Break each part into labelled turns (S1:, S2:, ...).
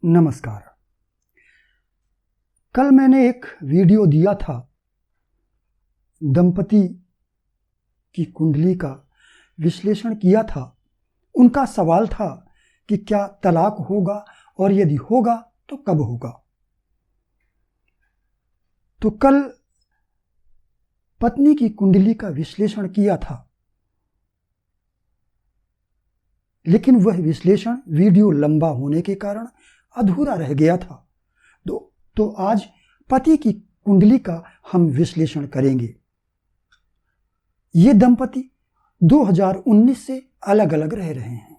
S1: नमस्कार। कल मैंने एक वीडियो दिया था, दंपति की कुंडली का विश्लेषण किया था। उनका सवाल था कि क्या तलाक होगा और यदि होगा तो कब होगा। तो कल पत्नी की कुंडली का विश्लेषण किया था, लेकिन वह विश्लेषण वीडियो लंबा होने के कारण अधूरा रह गया था। तो आज पति की कुंडली का हम विश्लेषण करेंगे। ये दंपति 2019 से अलग अलग रह रहे हैं।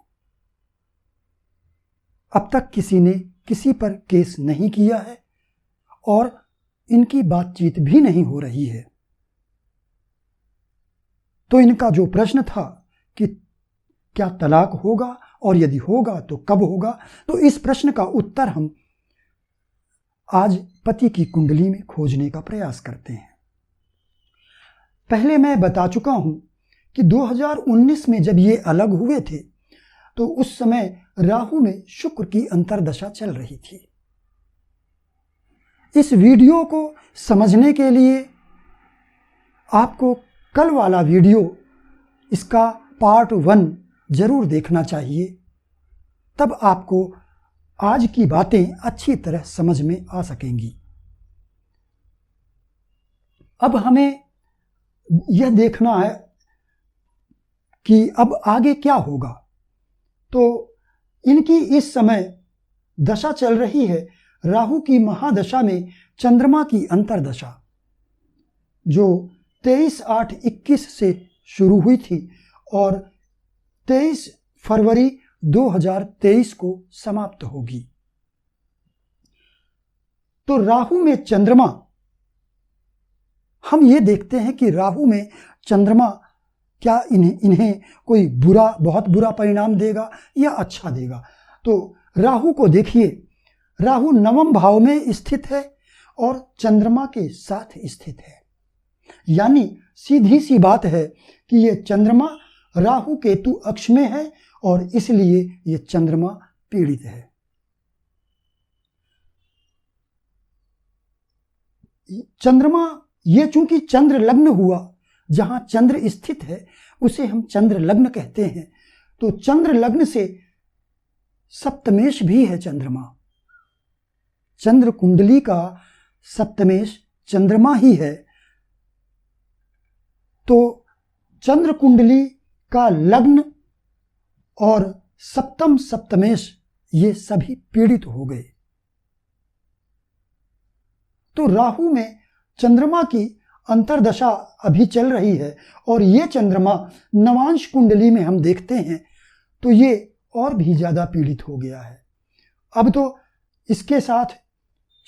S1: अब तक किसी ने किसी पर केस नहीं किया है और इनकी बातचीत भी नहीं हो रही है। तो इनका जो प्रश्न था कि क्या तलाक होगा और यदि होगा तो कब होगा, तो इस प्रश्न का उत्तर हम आज पति की कुंडली में खोजने का प्रयास करते हैं। पहले मैं बता चुका हूं कि 2019 में जब ये अलग हुए थे तो उस समय राहु में शुक्र की अंतर्दशा चल रही थी। इस वीडियो को समझने के लिए आपको कल वाला वीडियो, इसका पार्ट 1 जरूर देखना चाहिए, तब आपको आज की बातें अच्छी तरह समझ में आ सकेंगी। अब हमें यह देखना है कि अब आगे क्या होगा। तो इनकी इस समय दशा चल रही है राहु की महादशा में चंद्रमा की अंतर्दशा, जो 23/8/21 से शुरू हुई थी और 23 फरवरी 2023 को समाप्त होगी। तो राहु में चंद्रमा, हम ये देखते हैं कि राहु में चंद्रमा क्या इन्हें कोई बहुत बुरा परिणाम देगा या अच्छा देगा। तो राहु को देखिए, राहु 9वें भाव में स्थित है और चंद्रमा के साथ स्थित है। यानी सीधी सी बात है कि ये चंद्रमा राहु केतु अक्ष में है और इसलिए ये चंद्रमा पीड़ित है। चंद्रमा, ये चूंकि चंद्र लग्न हुआ, जहां चंद्र स्थित है उसे हम चंद्र लग्न कहते हैं। तो चंद्र लग्न से सप्तमेश भी है चंद्रमा। चंद्र कुंडली का सप्तमेश चंद्रमा ही है। तो चंद्र कुंडली का लग्न और सप्तम सप्तमेश ये सभी पीड़ित हो गए। तो राहु में चंद्रमा की अंतर्दशा अभी चल रही है और ये चंद्रमा नवांश कुंडली में हम देखते हैं तो ये और भी ज्यादा पीड़ित हो गया है। अब तो इसके साथ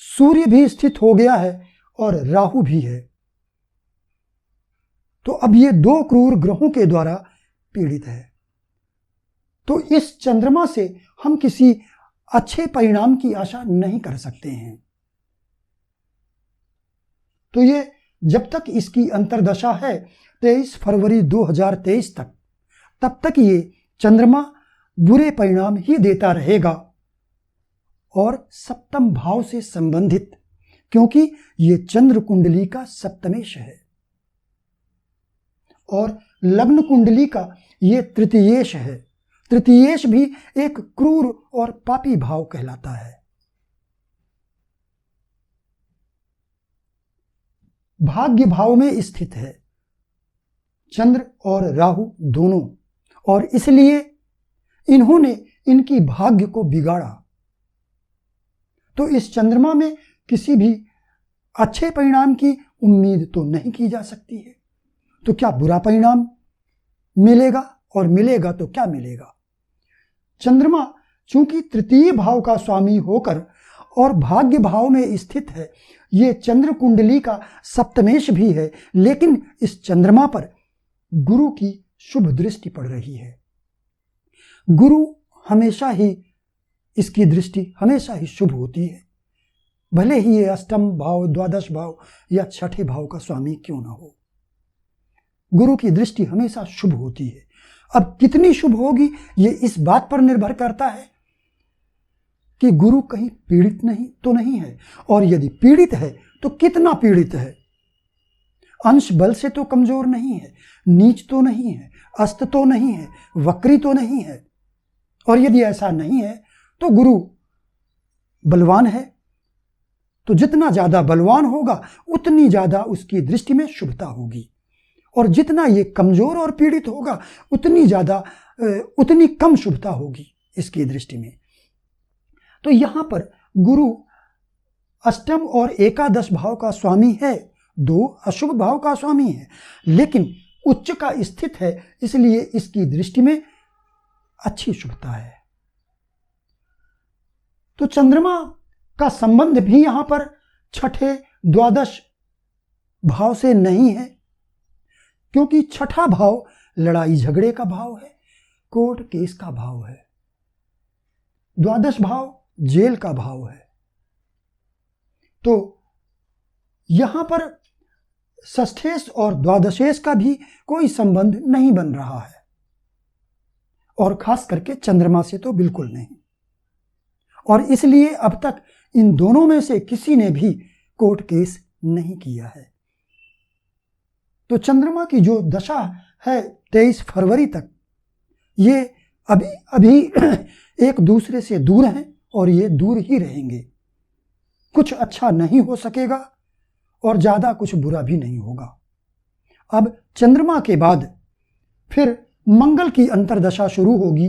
S1: सूर्य भी स्थित हो गया है और राहु भी है। तो अब ये 2 क्रूर ग्रहों के द्वारा पीड़ित है। तो इस चंद्रमा से हम किसी अच्छे परिणाम की आशा नहीं कर सकते हैं। तो ये जब तक इसकी अंतर्दशा है 23 फरवरी 2023 तक, तब तक ये चंद्रमा बुरे परिणाम ही देता रहेगा और सप्तम भाव से संबंधित, क्योंकि ये चंद्र कुंडली का सप्तमेश है और लग्न कुंडली का ये तृतीयेश है। तृतीयेश भी एक क्रूर और पापी भाव कहलाता है। भाग्य भाव में स्थित है चंद्र और राहु दोनों, और इसलिए इन्होंने इनकी भाग्य को बिगाड़ा। तो इस चंद्रमा में किसी भी अच्छे परिणाम की उम्मीद तो नहीं की जा सकती है। तो क्या बुरा परिणाम मिलेगा, और मिलेगा तो क्या मिलेगा। चंद्रमा चूंकि तृतीय भाव का स्वामी होकर और भाग्य भाव में स्थित है, ये चंद्र कुंडली का सप्तमेश भी है, लेकिन इस चंद्रमा पर गुरु की शुभ दृष्टि पड़ रही है। गुरु हमेशा ही, इसकी दृष्टि हमेशा ही शुभ होती है, भले ही ये अष्टम भाव, द्वादश भाव या छठे भाव का स्वामी क्यों ना हो। गुरु की दृष्टि हमेशा शुभ होती है। अब कितनी शुभ होगी ये इस बात पर निर्भर करता है कि गुरु कहीं पीड़ित नहीं तो नहीं है, और यदि पीड़ित है तो कितना पीड़ित है। अंश बल से तो कमजोर नहीं है, नीच तो नहीं है, अस्त तो नहीं है, वक्री तो नहीं है। और यदि ऐसा नहीं है तो गुरु बलवान है, तो जितना ज्यादा बलवान होगा उतनी ज्यादा उसकी दृष्टि में शुभता होगी, और जितना ये कमजोर और पीड़ित होगा उतनी कम शुभता होगी इसकी दृष्टि में। तो यहां पर गुरु अष्टम और एकादश भाव का स्वामी है, 2 अशुभ भाव का स्वामी है, लेकिन उच्च का स्थित है, इसलिए इसकी दृष्टि में अच्छी शुभता है। तो चंद्रमा का संबंध भी यहां पर छठे द्वादश भाव से नहीं है, क्योंकि छठा भाव लड़ाई झगड़े का भाव है, कोर्ट केस का भाव है। द्वादश भाव जेल का भाव है। तो यहां पर षष्ठेश और द्वादशेश का भी कोई संबंध नहीं बन रहा है, और खास करके चंद्रमा से तो बिल्कुल नहीं। और इसलिए अब तक इन दोनों में से किसी ने भी कोर्ट केस नहीं किया है। तो चंद्रमा की जो दशा है 23 फरवरी तक, ये अभी एक दूसरे से दूर हैं, और ये दूर ही रहेंगे। कुछ अच्छा नहीं हो सकेगा और ज्यादा कुछ बुरा भी नहीं होगा। अब चंद्रमा के बाद फिर मंगल की अंतर्दशा शुरू होगी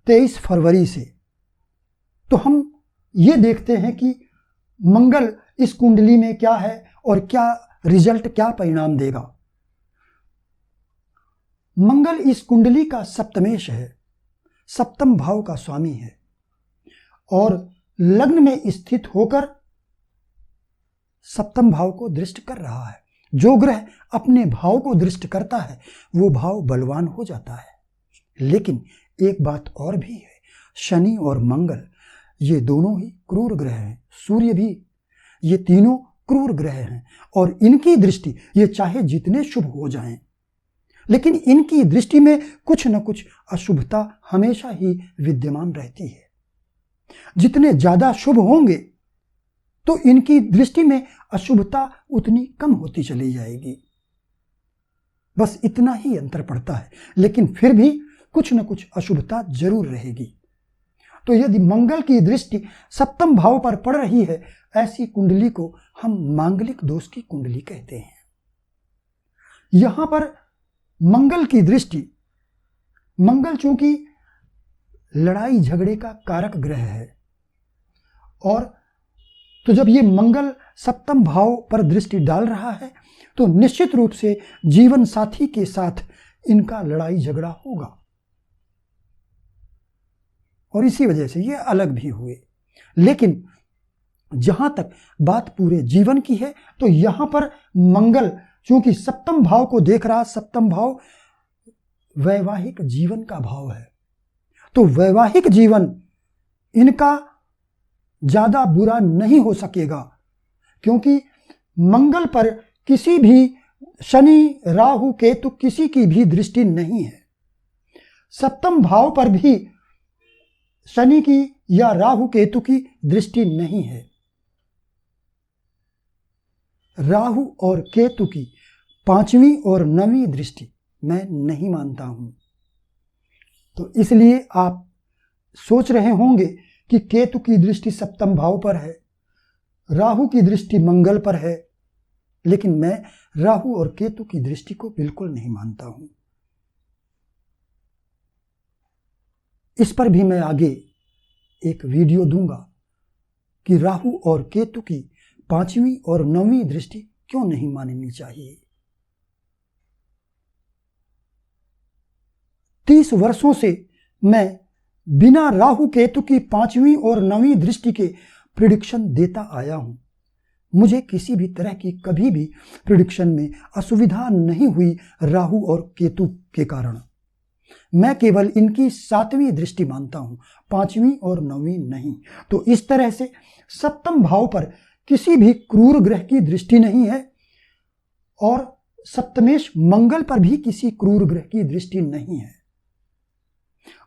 S1: 23 फरवरी से। तो हम ये देखते हैं कि मंगल इस कुंडली में क्या है और क्या रिजल्ट, क्या परिणाम देगा। मंगल इस कुंडली का सप्तमेश है, सप्तम भाव का स्वामी है, और लग्न में स्थित होकर सप्तम भाव को दृष्ट कर रहा है। जो ग्रह अपने भाव को दृष्ट करता है वो भाव बलवान हो जाता है। लेकिन एक बात और भी है, शनि और मंगल ये दोनों ही क्रूर ग्रह हैं, सूर्य भी, ये तीनों क्रूर ग्रह हैं, और इनकी दृष्टि, ये चाहे जितने शुभ हो जाएं, लेकिन इनकी दृष्टि में कुछ न कुछ अशुभता हमेशा ही विद्यमान रहती है। जितने ज्यादा शुभ होंगे तो इनकी दृष्टि में अशुभता उतनी कम होती चली जाएगी। बस इतना ही अंतर पड़ता है, लेकिन फिर भी कुछ न कुछ अशुभता जरूर रहेगी। तो यदि मंगल की दृष्टि सप्तम भाव पर पड़ रही है, ऐसी कुंडली को हम मांगलिक दोष की कुंडली कहते हैं। यहां पर मंगल की दृष्टि, मंगल चूंकि लड़ाई झगड़े का कारक ग्रह है, और तो जब ये मंगल सप्तम भाव पर दृष्टि डाल रहा है तो निश्चित रूप से जीवन साथी के साथ इनका लड़ाई झगड़ा होगा, और इसी वजह से ये अलग भी हुए। लेकिन जहां तक बात पूरे जीवन की है, तो यहां पर मंगल चूंकि सप्तम भाव को देख रहा, सप्तम भाव वैवाहिक जीवन का भाव है, तो वैवाहिक जीवन इनका ज्यादा बुरा नहीं हो सकेगा, क्योंकि मंगल पर किसी भी शनि, राहु, केतु किसी की भी दृष्टि नहीं है। सप्तम भाव पर भी शनि की या राहु केतु की दृष्टि नहीं है। राहु और केतु की 5वीं और 9वीं दृष्टि मैं नहीं मानता हूं। तो इसलिए आप सोच रहे होंगे कि केतु की दृष्टि सप्तम भाव पर है, राहु की दृष्टि मंगल पर है, लेकिन मैं राहु और केतु की दृष्टि को बिल्कुल नहीं मानता हूं। इस पर भी मैं आगे एक वीडियो दूंगा कि राहु और केतु की 5वीं और 9वीं दृष्टि क्यों नहीं माननी चाहिए। 30 वर्षों से मैं बिना राहु केतु की 5वीं और 9वीं दृष्टि के प्रिडिक्शन देता आया हूं। मुझे किसी भी तरह की कभी भी प्रिडिक्शन में असुविधा नहीं हुई राहु और केतु के कारण। मैं केवल इनकी 7वीं दृष्टि मानता हूं, 5वीं और 9वीं नहीं। तो इस तरह से सप्तम भाव पर किसी भी क्रूर ग्रह की दृष्टि नहीं है, और सप्तमेश मंगल पर भी किसी क्रूर ग्रह की दृष्टि नहीं है।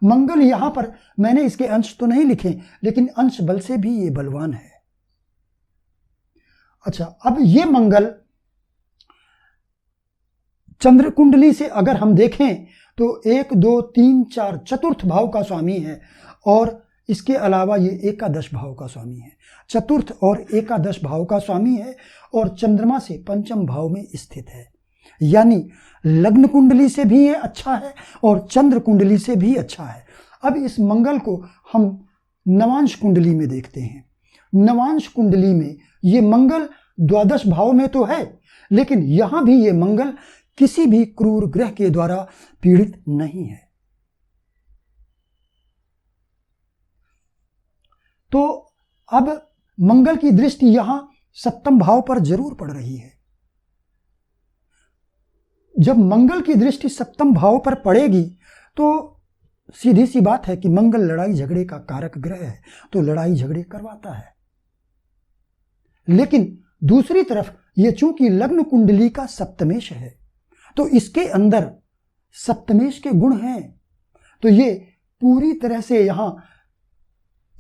S1: मंगल यहां पर मैंने इसके अंश तो नहीं लिखे, लेकिन अंश बल से भी ये बलवान है। अच्छा, अब ये मंगल चंद्र कुंडली से अगर हम देखें तो 1, 2, 3, 4 चतुर्थ भाव का स्वामी है, और इसके अलावा ये एकादश भाव का स्वामी है। चतुर्थ और एकादश भाव का स्वामी है और चंद्रमा से पंचम भाव में स्थित है। यानी लग्न कुंडली से भी ये अच्छा है और चंद्र कुंडली से भी अच्छा है। अब इस मंगल को हम नवांश कुंडली में देखते हैं। नवांश कुंडली में ये मंगल द्वादश भाव में तो है, लेकिन यहां भी ये मंगल किसी भी क्रूर ग्रह के द्वारा पीड़ित नहीं है। तो अब मंगल की दृष्टि यहां सप्तम भाव पर जरूर पड़ रही है। जब मंगल की दृष्टि सप्तम भाव पर पड़ेगी तो सीधी सी बात है कि मंगल लड़ाई झगड़े का कारक ग्रह है, तो लड़ाई झगड़े करवाता है। लेकिन दूसरी तरफ ये चूंकि लग्न कुंडली का सप्तमेश है, तो इसके अंदर सप्तमेश के गुण हैं, तो ये पूरी तरह से यहां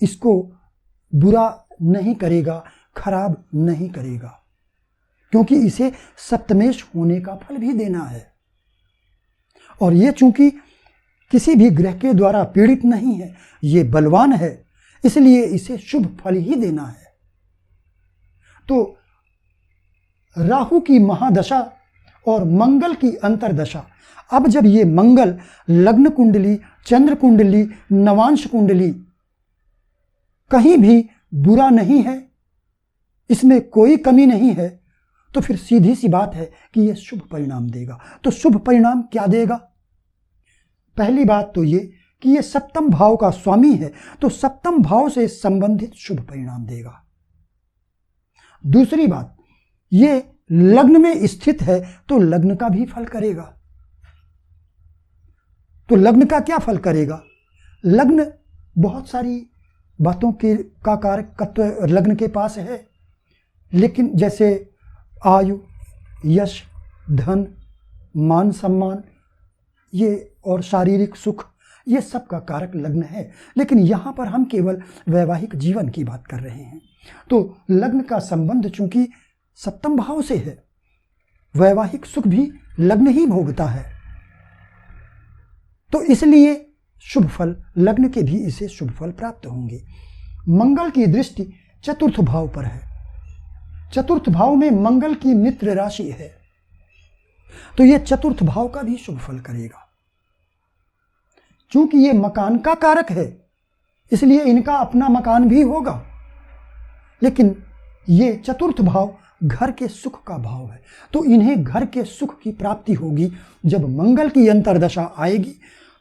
S1: इसको बुरा नहीं करेगा, खराब नहीं करेगा, क्योंकि इसे सप्तमेश होने का फल भी देना है। और ये चूंकि किसी भी ग्रह के द्वारा पीड़ित नहीं है, ये बलवान है, इसलिए इसे शुभ फल ही देना है। तो राहु की महादशा और मंगल की अंतरदशा, अब जब ये मंगल लग्न कुंडली, चंद्र कुंडली, नवांश कुंडली कहीं भी बुरा नहीं है, इसमें कोई कमी नहीं है, तो फिर सीधी सी बात है कि यह शुभ परिणाम देगा। तो शुभ परिणाम क्या देगा? पहली बात तो ये कि यह सप्तम भाव का स्वामी है, तो सप्तम भाव से संबंधित शुभ परिणाम देगा। दूसरी बात, ये लग्न में स्थित है तो लग्न का भी फल करेगा। तो लग्न का क्या फल करेगा? लग्न बहुत सारी बातों के का कारकत्व लग्न के पास है, लेकिन जैसे आयु, यश, धन, मान सम्मान, ये और शारीरिक सुख, ये सब का कारक लग्न है। लेकिन यहाँ पर हम केवल वैवाहिक जीवन की बात कर रहे हैं। तो लग्न का संबंध चूंकि सप्तम भाव से है, वैवाहिक सुख भी लग्न ही भोगता है, तो इसलिए शुभ फल लग्न के भी इसे शुभ फल प्राप्त होंगे। मंगल की दृष्टि चतुर्थ भाव पर है। चतुर्थ भाव में मंगल की मित्र राशि है, तो यह चतुर्थ भाव का भी शुभ फल करेगा। चूंकि ये मकान का कारक है, इसलिए इनका अपना मकान भी होगा, लेकिन ये चतुर्थ भाव घर के सुख का भाव है, तो इन्हें घर के सुख की प्राप्ति होगी। जब मंगल की अंतर्दशा आएगी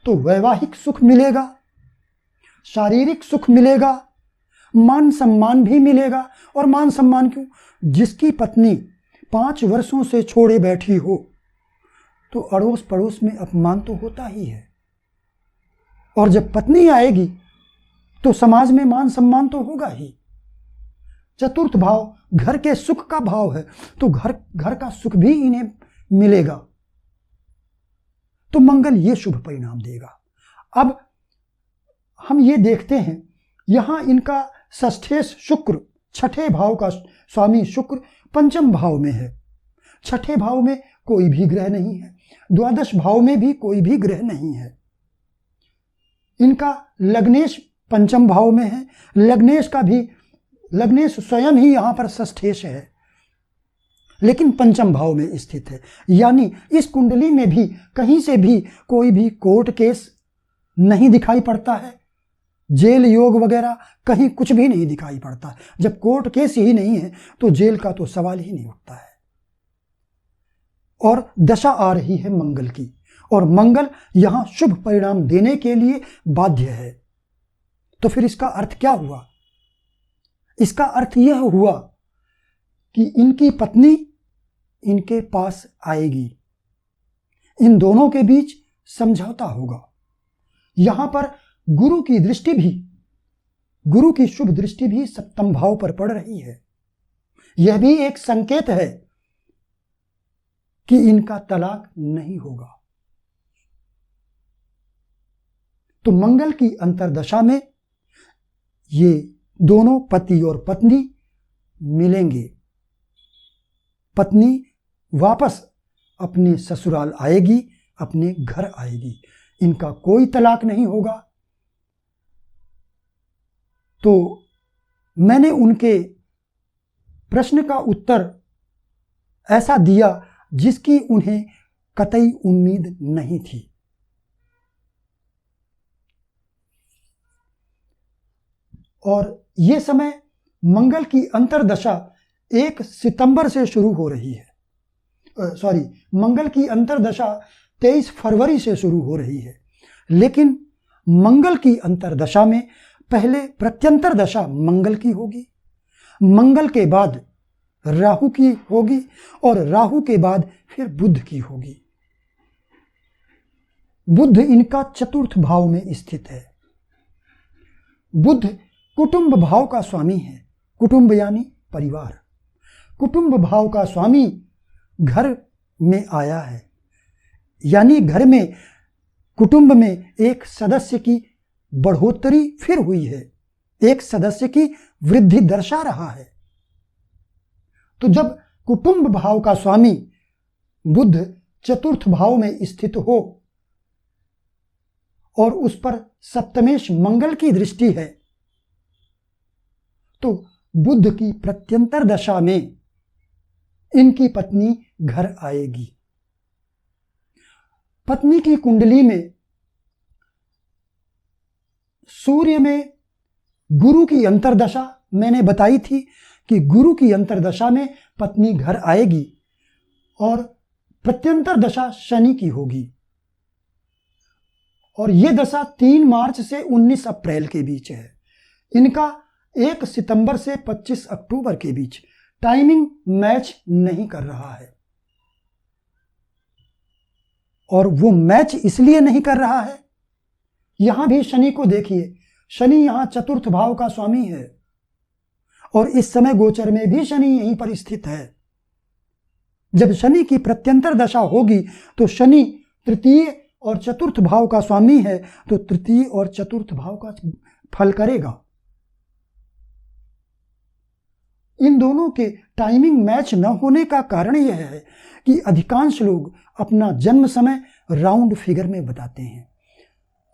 S1: तो वैवाहिक सुख मिलेगा, शारीरिक सुख मिलेगा, मान सम्मान भी मिलेगा। और मान सम्मान क्यों? जिसकी पत्नी 5 वर्षों से छोड़े बैठी हो तो अड़ोस पड़ोस में अपमान तो होता ही है, और जब पत्नी आएगी तो समाज में मान सम्मान तो होगा ही। चतुर्थ भाव घर के सुख का भाव है, तो घर का सुख भी इन्हें मिलेगा। तो मंगल ये शुभ परिणाम देगा। अब हम ये देखते हैं, यहां इनका षष्ठेश शुक्र, छठे भाव का स्वामी शुक्र पंचम भाव में है। छठे भाव में कोई भी ग्रह नहीं है, द्वादश भाव में भी कोई भी ग्रह नहीं है। इनका लग्नेश पंचम भाव में है, लग्नेश स्वयं ही यहां पर षष्ठेश है, लेकिन पंचम भाव में स्थित है। यानी इस कुंडली में भी कहीं से भी कोई भी कोर्ट केस नहीं दिखाई पड़ता है, जेल योग वगैरह कहीं कुछ भी नहीं दिखाई पड़ता है। जब कोर्ट केस ही नहीं है तो जेल का तो सवाल ही नहीं उठता है। और दशा आ रही है मंगल की, और मंगल यहां शुभ परिणाम देने के लिए बाध्य है। तो फिर इसका अर्थ क्या हुआ? इसका अर्थ यह हुआ कि इनकी पत्नी इनके पास आएगी, इन दोनों के बीच समझौता होगा। यहां पर गुरु की दृष्टि भी, गुरु की शुभ दृष्टि भी सप्तम भाव पर पड़ रही है। यह भी एक संकेत है कि इनका तलाक नहीं होगा। तो मंगल की अंतर्दशा में ये दोनों पति और पत्नी मिलेंगे। पत्नी वापस अपने ससुराल आएगी, अपने घर आएगी, इनका कोई तलाक नहीं होगा। तो मैंने उनके प्रश्न का उत्तर ऐसा दिया जिसकी उन्हें कतई उम्मीद नहीं थी। और ये समय मंगल की अंतर्दशा 1 सितंबर से शुरू हो रही है। मंगल की अंतर्दशा 23 फरवरी से शुरू हो रही है, लेकिन मंगल की अंतर्दशा में पहले प्रत्यंतर दशा मंगल की होगी, मंगल के बाद राहु की होगी और राहु के बाद फिर बुध की होगी। बुध इनका चतुर्थ भाव में स्थित है। बुध कुटुंब भाव का स्वामी है। कुटुंब यानी परिवार। कुटुंब भाव का स्वामी घर में आया है, यानी घर में कुटुंब में एक सदस्य की बढ़ोतरी फिर हुई है, एक सदस्य की वृद्धि दर्शा रहा है। तो जब कुटुंब भाव का स्वामी बुध चतुर्थ भाव में स्थित हो और उस पर सप्तमेश मंगल की दृष्टि है, तो बुध की प्रत्यंतर दशा में इनकी पत्नी घर आएगी। पत्नी की कुंडली में सूर्य में गुरु की अंतर्दशा मैंने बताई थी कि गुरु की अंतर्दशा में पत्नी घर आएगी और प्रत्यंतर दशा शनि की होगी। और यह दशा 3 मार्च से 19 अप्रैल के बीच है। इनका 1 सितंबर से 25 अक्टूबर के बीच टाइमिंग मैच नहीं कर रहा है। और वो मैच इसलिए नहीं कर रहा है, यहां भी शनि को देखिए, शनि यहां चतुर्थ भाव का स्वामी है और इस समय गोचर में भी शनि यहीं पर स्थित है। जब शनि की प्रत्यंतर दशा होगी तो शनि तृतीय और चतुर्थ भाव का स्वामी है, तो तृतीय और चतुर्थ भाव का फल करेगा। इन दोनों के टाइमिंग मैच न होने का कारण यह है कि अधिकांश लोग अपना जन्म समय राउंड फिगर में बताते हैं।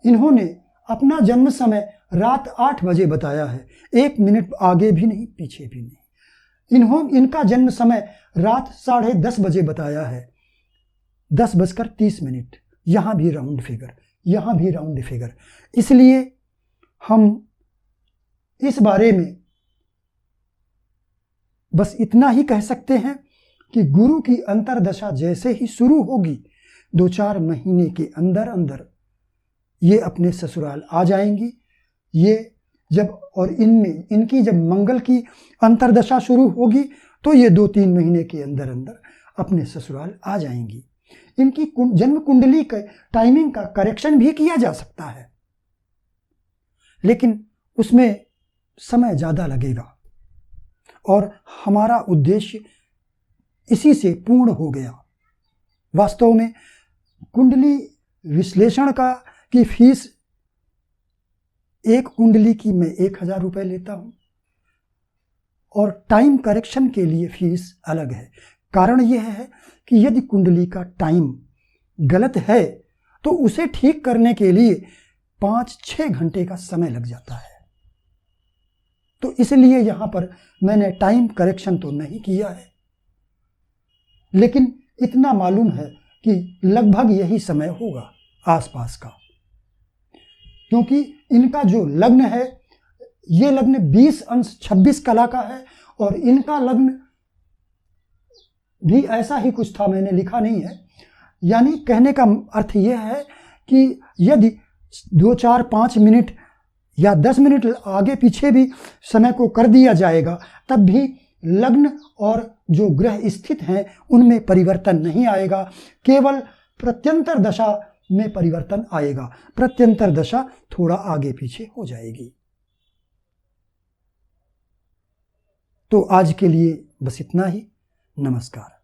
S1: इन्होंने अपना जन्म समय रात 8 बजे बताया है, 1 मिनट आगे भी नहीं पीछे भी नहीं। इनका जन्म समय रात 10:30 बजे बताया है, 10:30। यहां भी राउंड फिगर, यहां भी राउंड फिगर। इसलिए हम इस बारे में बस इतना ही कह सकते हैं कि गुरु की अंतर्दशा जैसे ही शुरू होगी, 2-4 महीने के अंदर अंदर ये अपने ससुराल आ जाएंगी। ये जब और इनमें इनकी जब मंगल की अंतर्दशा शुरू होगी तो ये 2-3 महीने के अंदर अंदर अपने ससुराल आ जाएंगी। इनकी जन्म कुंडली के टाइमिंग का करेक्शन भी किया जा सकता है, लेकिन उसमें समय ज़्यादा लगेगा और हमारा उद्देश्य इसी से पूर्ण हो गया। वास्तव में कुंडली विश्लेषण की फीस एक कुंडली की मैं 1000 रुपये लेता हूं और टाइम करेक्शन के लिए फीस अलग है। कारण यह है कि यदि कुंडली का टाइम गलत है तो उसे ठीक करने के लिए 5-6 घंटे का समय लग जाता है। तो इसलिए यहां पर मैंने टाइम करेक्शन तो नहीं किया है, लेकिन इतना मालूम है कि लगभग यही समय होगा आसपास का, क्योंकि इनका जो लग्न है, ये लग्न 20 अंश 26 कला का है और इनका लग्न भी ऐसा ही कुछ था, मैंने लिखा नहीं है। यानी कहने का अर्थ यह है कि यदि 2-4-5 मिनट या 10 मिनट आगे पीछे भी समय को कर दिया जाएगा, तब भी लग्न और जो ग्रह स्थित हैं उनमें परिवर्तन नहीं आएगा, केवल प्रत्यंतर दशा में परिवर्तन आएगा। प्रत्यंतर दशा थोड़ा आगे पीछे हो जाएगी। तो आज के लिए बस इतना ही। नमस्कार।